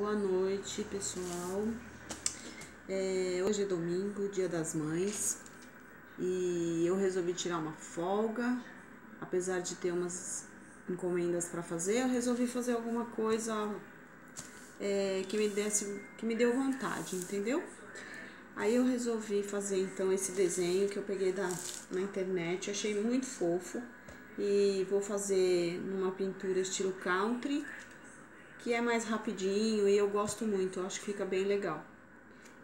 Boa noite, pessoal. Hoje é domingo, Dia das Mães, e eu resolvi tirar uma folga. Apesar de ter umas encomendas para fazer, eu resolvi fazer alguma coisa que me deu vontade, entendeu? Aí eu resolvi fazer então esse desenho que eu peguei na internet, achei muito fofo, e vou fazer numa pintura estilo country, que é mais rapidinho e eu gosto muito, eu acho que fica bem legal.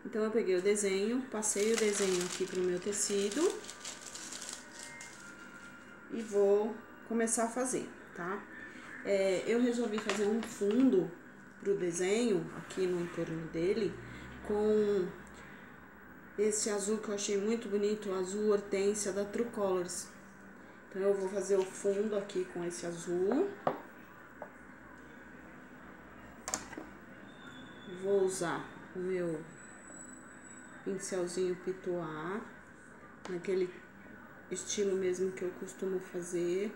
Então eu peguei o desenho, passei o desenho aqui pro meu tecido e vou começar a fazer, tá? Eu resolvi fazer um fundo pro desenho aqui no entorno dele com esse azul que eu achei muito bonito, o azul hortênsia da True Colors. Então eu vou fazer o fundo aqui com esse azul. Vou usar o meu pincelzinho pituar, naquele estilo mesmo que eu costumo fazer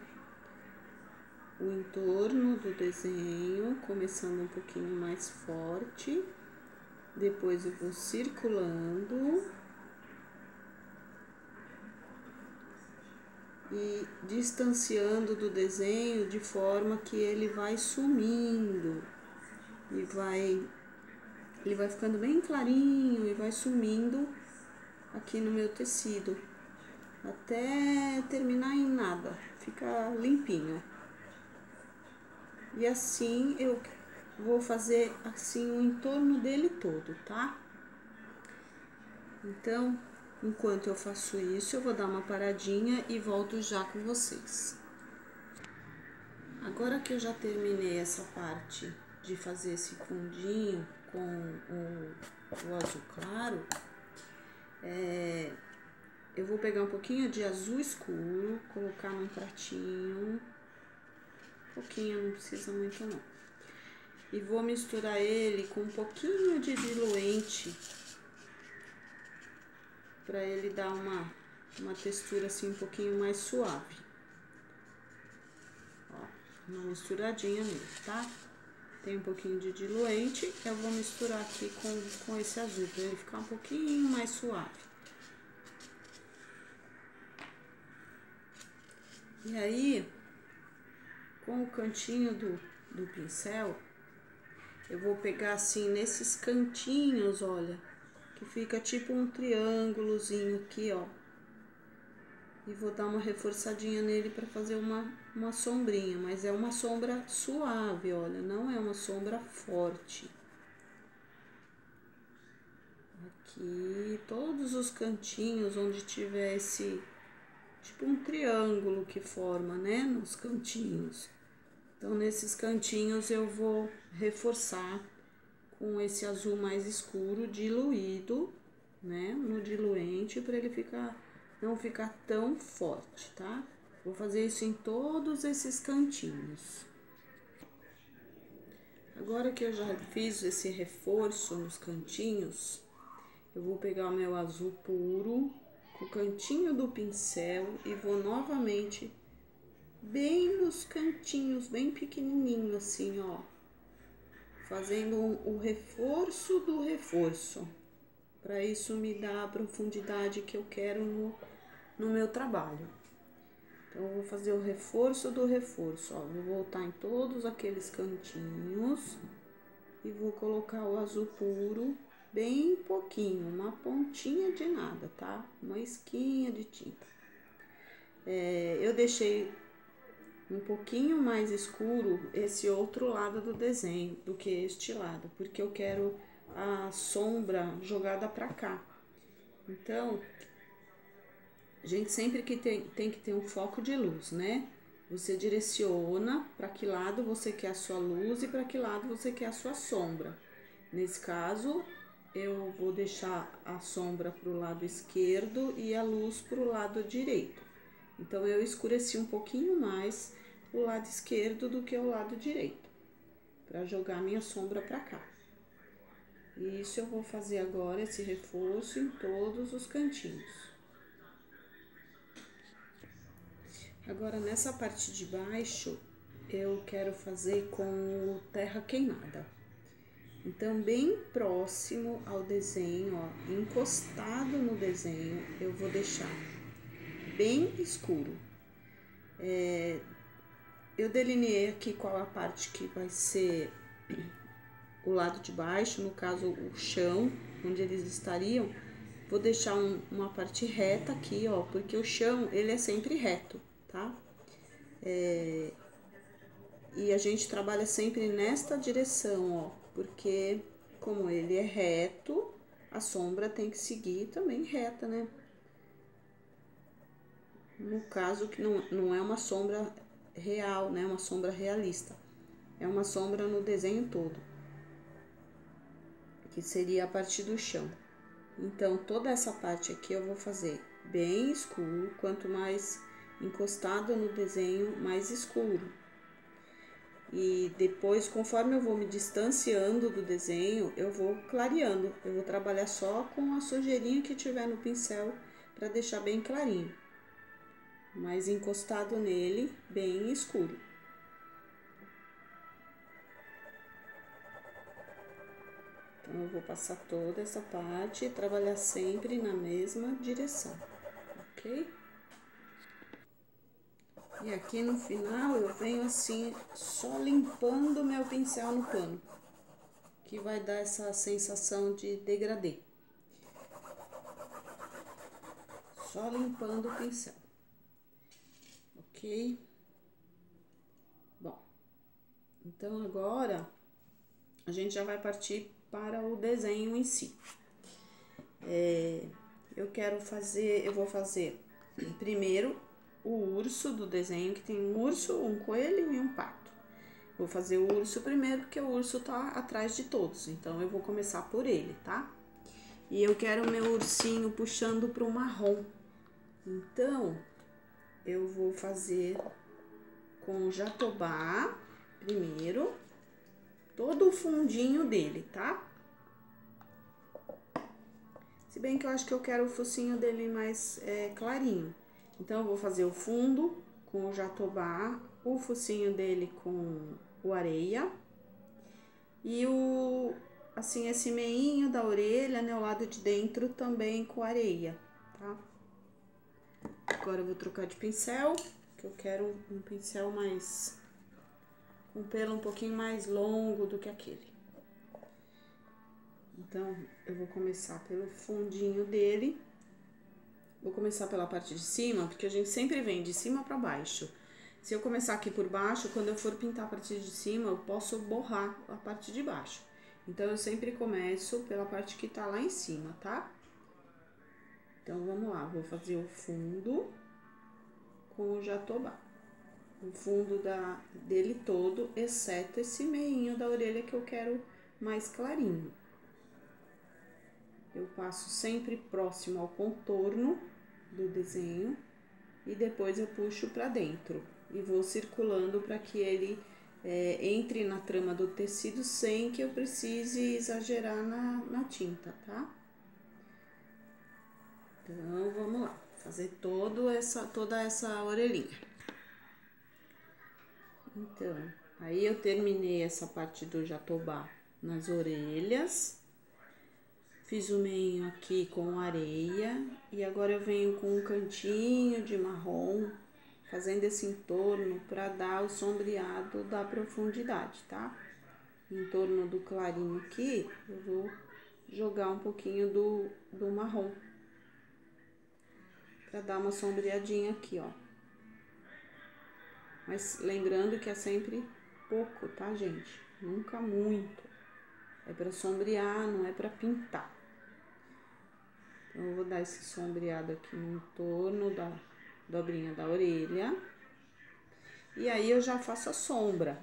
o entorno do desenho, começando um pouquinho mais forte, depois eu vou circulando e distanciando do desenho de forma que ele vai sumindo e ele vai ficando bem clarinho e vai sumindo aqui no meu tecido, até terminar em nada, fica limpinho. E assim eu vou fazer assim o entorno dele todo, tá? Então, enquanto eu faço isso, eu vou dar uma paradinha e volto já com vocês. Agora que eu já terminei essa parte de fazer esse fundinho com o azul claro, eu vou pegar um pouquinho de azul escuro, colocar num pratinho, pouquinho, não precisa muito não, e vou misturar ele com um pouquinho de diluente, para ele dar uma textura assim um pouquinho mais suave. Ó, uma misturadinha nele, tá? Tem um pouquinho de diluente, eu vou misturar aqui com esse azul, para ele ficar um pouquinho mais suave. E aí, com o cantinho do pincel, eu vou pegar assim nesses cantinhos, olha, que fica tipo um triângulozinho aqui, ó. E vou dar uma reforçadinha nele para fazer uma sombrinha, mas é uma sombra suave, olha, não é uma sombra forte. Aqui, todos os cantinhos onde tiver esse, tipo um triângulo que forma, né, nos cantinhos. Então, nesses cantinhos eu vou reforçar com esse azul mais escuro, diluído, né, no diluente, para ele não ficar tão forte, tá? Vou fazer isso em todos esses cantinhos. Agora que eu já fiz esse reforço nos cantinhos, eu vou pegar o meu azul puro com o cantinho do pincel e vou novamente bem nos cantinhos, bem pequenininho assim, ó, fazendo o reforço do reforço, para isso me dar a profundidade que eu quero no meu trabalho. Então, eu vou fazer o reforço do reforço, ó, vou voltar em todos aqueles cantinhos e vou colocar o azul puro bem pouquinho, uma pontinha de nada, tá? Uma esquinha de tinta. Eu deixei um pouquinho mais escuro esse outro lado do desenho do que este lado, porque eu quero a sombra jogada pra cá. Então, a gente sempre que tem que ter um foco de luz, né? Você direciona para que lado você quer a sua luz e para que lado você quer a sua sombra. Nesse caso, eu vou deixar a sombra para o lado esquerdo e a luz para o lado direito. Então, eu escureci um pouquinho mais o lado esquerdo do que o lado direito, para jogar minha sombra para cá. Isso eu vou fazer agora, esse reforço em todos os cantinhos. Agora, nessa parte de baixo, eu quero fazer com terra queimada. Então, bem próximo ao desenho, ó, encostado no desenho, eu vou deixar bem escuro. Eu delineei aqui qual a parte que vai ser o lado de baixo, no caso o chão, onde eles estariam. Vou deixar uma parte reta aqui, ó, porque o chão, ele é sempre reto, tá? E a gente trabalha sempre nesta direção, ó, porque como ele é reto, a sombra tem que seguir também reta, né? No caso que não é uma sombra real, né? Uma sombra realista. É uma sombra no desenho todo, que seria a partir do chão. Então, toda essa parte aqui eu vou fazer bem escuro, quanto mais encostado no desenho, mais escuro. E depois, conforme eu vou me distanciando do desenho, eu vou clareando. Eu vou trabalhar só com a sujeirinha que tiver no pincel para deixar bem clarinho. Mas encostado nele, bem escuro. Então, eu vou passar toda essa parte e trabalhar sempre na mesma direção, ok? E aqui no final eu venho assim, só limpando meu pincel no pano, que vai dar essa sensação de degradê. Só limpando o pincel, ok? Bom, então agora a gente já vai partir para o desenho em si. Eu vou fazer primeiro o urso do desenho, que tem um urso, um coelho e um pato. Vou fazer o urso primeiro, porque o urso tá atrás de todos, então eu vou começar por ele, tá? E eu quero meu ursinho puxando pro marrom. Então, eu vou fazer com jatobá primeiro, todo o fundinho dele, tá? Se bem que eu acho que eu quero o focinho dele mais clarinho. Então, eu vou fazer o fundo com o jatobá, o focinho dele com o areia. E assim, esse meinho da orelha, né, o lado de dentro também com areia, tá? Agora eu vou trocar de pincel, que eu quero um pincel mais... com pelo um pouquinho mais longo do que aquele. Então, eu vou começar pelo fundinho dele. Vou começar pela parte de cima, porque a gente sempre vem de cima pra baixo. Se eu começar aqui por baixo, quando eu for pintar a parte de cima, eu posso borrar a parte de baixo. Então, eu sempre começo pela parte que tá lá em cima, tá? Então, vamos lá. Vou fazer o fundo com o jatobá. O fundo dele todo, exceto esse meinho da orelha que eu quero mais clarinho. Eu passo sempre próximo ao contorno do desenho e depois eu puxo pra dentro. E vou circulando para que ele entre na trama do tecido sem que eu precise exagerar na tinta, tá? Então, vamos lá, fazer toda essa orelhinha. Então, aí eu terminei essa parte do jatobá nas orelhas, fiz o meinho aqui com areia e agora eu venho com um cantinho de marrom, fazendo esse entorno para dar o sombreado da profundidade, tá? Em torno do clarinho aqui, eu vou jogar um pouquinho do marrom, para dar uma sombreadinha aqui, ó. Mas lembrando que é sempre pouco, tá, gente? Nunca muito. É para sombrear, não é para pintar. Então, eu vou dar esse sombreado aqui no entorno da dobrinha da orelha. E aí, eu já faço a sombra.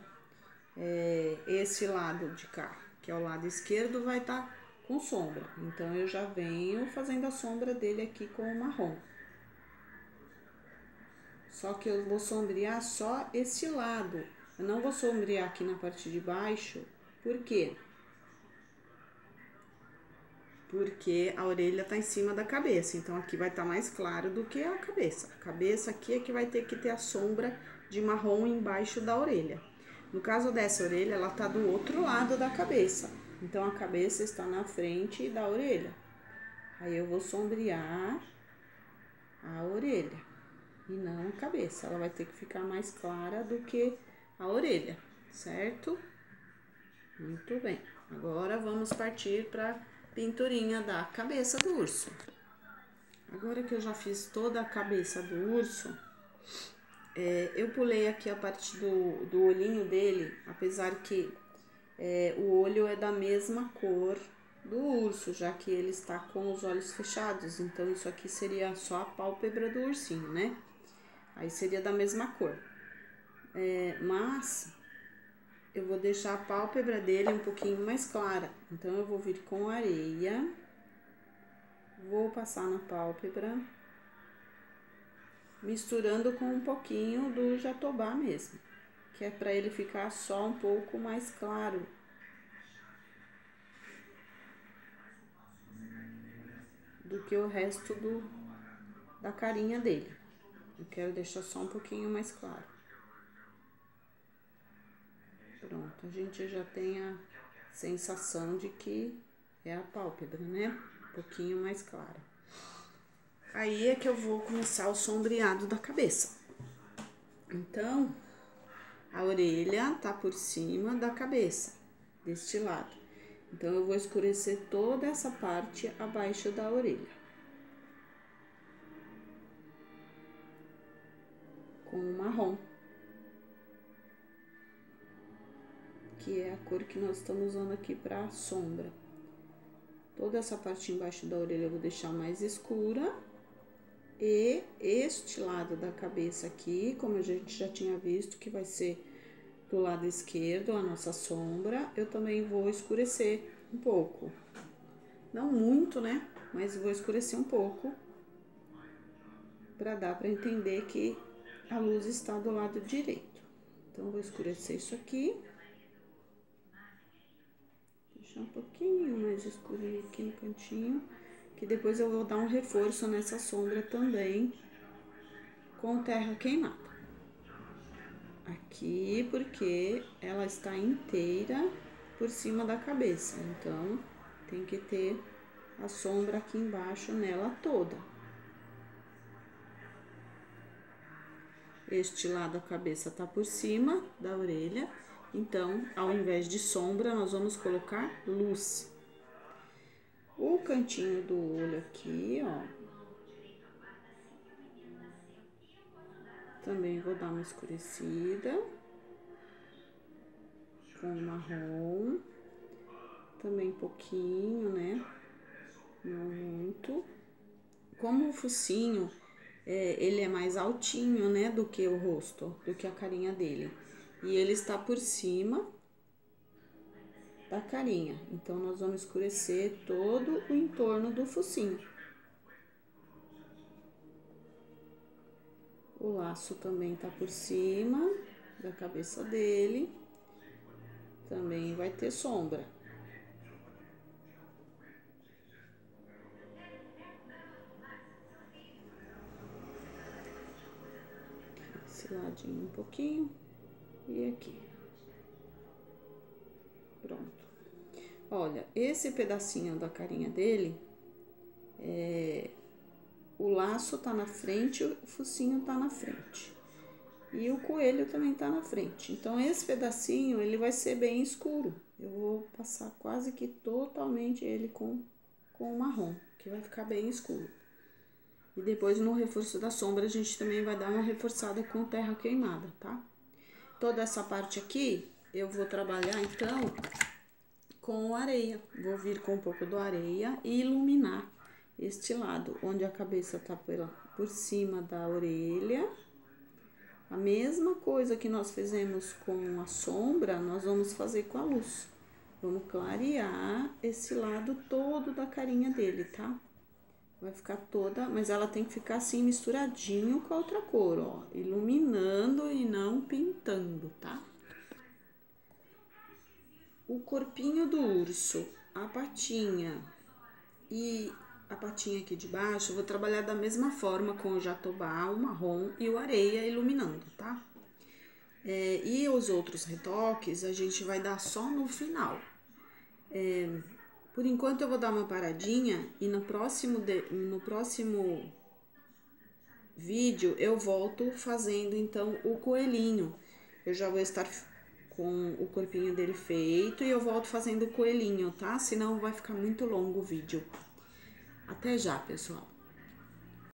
Esse lado de cá, que é o lado esquerdo, vai estar com sombra. Então, eu já venho fazendo a sombra dele aqui com o marrom. Só que eu vou sombrear só esse lado. Eu não vou sombrear aqui na parte de baixo. Por quê? Porque a orelha tá em cima da cabeça. Então, aqui vai estar mais claro do que a cabeça. A cabeça aqui é que vai ter que ter a sombra de marrom embaixo da orelha. No caso dessa orelha, ela tá do outro lado da cabeça. Então, a cabeça está na frente da orelha. Aí, eu vou sombrear a orelha e não a cabeça. Ela vai ter que ficar mais clara do que a orelha, certo? Muito bem. Agora, vamos partir para pinturinha da cabeça do urso. Agora que eu já fiz toda a cabeça do urso, eu pulei aqui a parte do olhinho dele, apesar que o olho é da mesma cor do urso, já que ele está com os olhos fechados. Então, isso aqui seria só a pálpebra do ursinho, né? Aí seria da mesma cor. Mas eu vou deixar a pálpebra dele um pouquinho mais clara. Então, eu vou vir com areia, vou passar na pálpebra, misturando com um pouquinho do jatobá mesmo, que é para ele ficar só um pouco mais claro. Do que o resto da carinha dele. Eu quero deixar só um pouquinho mais claro. Pronto, a gente já tem a sensação de que é a pálpebra, né? Um pouquinho mais clara. Aí é que eu vou começar o sombreado da cabeça. Então, a orelha tá por cima da cabeça, deste lado. Então, eu vou escurecer toda essa parte abaixo da orelha. Com o marrom. Que é a cor que nós estamos usando aqui para sombra. Toda essa parte embaixo da orelha eu vou deixar mais escura. E este lado da cabeça aqui, como a gente já tinha visto, que vai ser do lado esquerdo, a nossa sombra, eu também vou escurecer um pouco. Não muito, né? Mas vou escurecer um pouco, para dar para entender que a luz está do lado direito. Então, vou escurecer isso aqui. Deixar um pouquinho mais escurinho aqui no cantinho, que depois eu vou dar um reforço nessa sombra também, com terra queimada. Aqui, porque ela está inteira por cima da cabeça, então tem que ter a sombra aqui embaixo nela toda. Este lado da cabeça tá por cima da orelha, então, ao invés de sombra, nós vamos colocar luz. O cantinho do olho aqui, ó, também vou dar uma escurecida com marrom, também pouquinho, né? Não muito. Como o focinho, ele é mais altinho, né, do que o rosto, do que a carinha dele. E ele está por cima da carinha. Então, nós vamos escurecer todo o entorno do focinho. O laço também tá por cima da cabeça dele. Também vai ter sombra. Esse ladinho um pouquinho e aqui. Pronto. Olha, esse pedacinho da carinha dele, o laço tá na frente, o focinho tá na frente. E o coelho também tá na frente. Então, esse pedacinho, ele vai ser bem escuro. Eu vou passar quase que totalmente ele com o marrom, que vai ficar bem escuro. E depois, no reforço da sombra, a gente também vai dar uma reforçada com terra queimada, tá? Toda essa parte aqui, eu vou trabalhar, então, com areia. Vou vir com um pouco do areia e iluminar este lado, onde a cabeça tá por cima da orelha. A mesma coisa que nós fizemos com a sombra, nós vamos fazer com a luz. Vamos clarear esse lado todo da carinha dele, tá? Vai ficar toda, mas ela tem que ficar assim misturadinho com a outra cor, ó. Iluminando e não pintando, tá? O corpinho do urso, a patinha e a patinha aqui de baixo, eu vou trabalhar da mesma forma com o jatobá, o marrom e o areia iluminando, tá? E os outros retoques a gente vai dar só no final. Por enquanto eu vou dar uma paradinha e no próximo vídeo eu volto fazendo então o coelhinho. Eu já vou estar com o corpinho dele feito e eu volto fazendo o coelhinho, tá? Senão vai ficar muito longo o vídeo. Até já, pessoal!